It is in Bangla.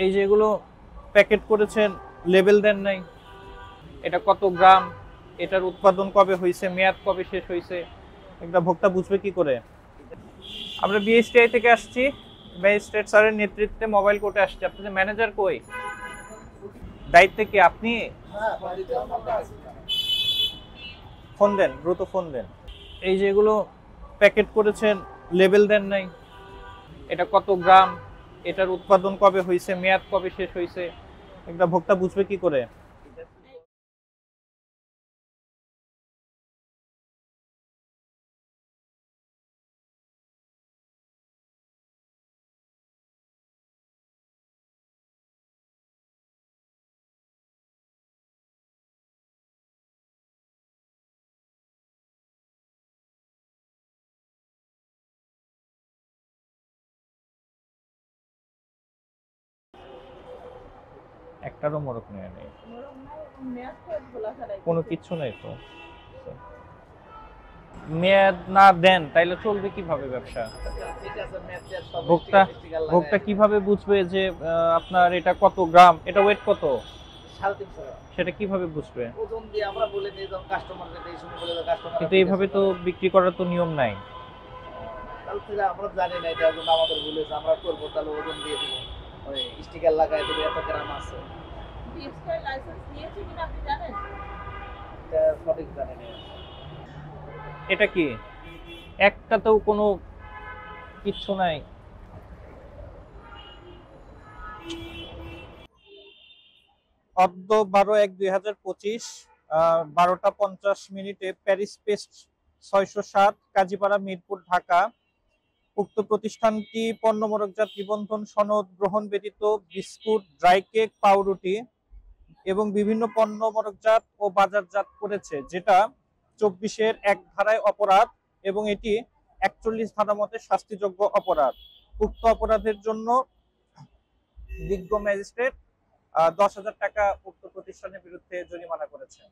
এই যে এগুলো প্যাকেট করেছেন, লেবেল দেন নাই, এটা কত গ্রাম, এটার উৎপাদন কবে হয়েছে, মেয়াদ কবে শেষ হয়েছে, একটা ভোক্তা বুঝবে কি করে? আমরা বিএসটিআই থেকে আসছি, ম্যাজিস্ট্রেট স্যারের নেতৃত্বে মোবাইল কোর্টে আসছি। আপনাদের ম্যানেজার কই? দায়িত্বে কি আপনি? ফোন দেন, দ্রুত ফোন দেন। এই যে এগুলো প্যাকেট করেছেন, লেবেল দেন নাই, এটা কত গ্রাম, এটার উৎপাদন কবে হয়েছে, মেয়াদ কবে শেষ হয়েছে, একটা ভোক্তা বুঝবে কি করে? একটারও মোড়ক নেই, নেই কোনো কিচ্ছু নেই তো। মেয়াদ না দেন তাইলে চলবে কিভাবে ব্যবসা? ভোক্তা ভোক্তা কিভাবে বুঝবে যে আপনার এটা কত গ্রাম, এটা ওয়েট কত, 350 সেটা কিভাবে বুঝবে? ওজন দিয়ে আমরা বলে দিই, যখন কাস্টমারদের এই সময় বলে কাস্টমার, কিন্তু এইভাবে তো বিক্রি করার তো নিয়ম নাই। তাহলে থেকে আমরা জানি না, এটার জন্য আমাদের বলেছে আমরা করবো, তাহলে ওজন দিয়ে দিব, ওই স্টিকার লাগাই দেবে এত গ্রাম আছে। বিএসটিআই লাইসেন্স নিয়েছে কিনা আপনি জানেন? এটা সঠিক জানি না। এটা কি একটাতেও কোনো কিচ্ছু নাই? অদ্য 12/1/2025 12টা 50 মিনিটে প্যারিস পেস্ট 607 কাজীপাড়া মিরপুর ঢাকা। উক্ত প্রতিষ্ঠানটি পণ্য মোড়কজাত নিবন্ধন সনদ গ্রহণ ব্যতীত বিস্কুট, ড্রাই কেক, পাউরুটি এবং বিভিন্ন পণ্য মোড়কজাত ও বাজারজাত করেছে, যেটা 24-এর 1 ধারায় অপরাধ এবং এটি 41 ধারা মতে শাস্তিযোগ্য অপরাধ। উক্ত অপরাধের জন্য বিজ্ঞ ম্যাজিস্ট্রেট 10,000 টাকা উক্ত প্রতিষ্ঠানের বিরুদ্ধে জরিমানা করেছেন।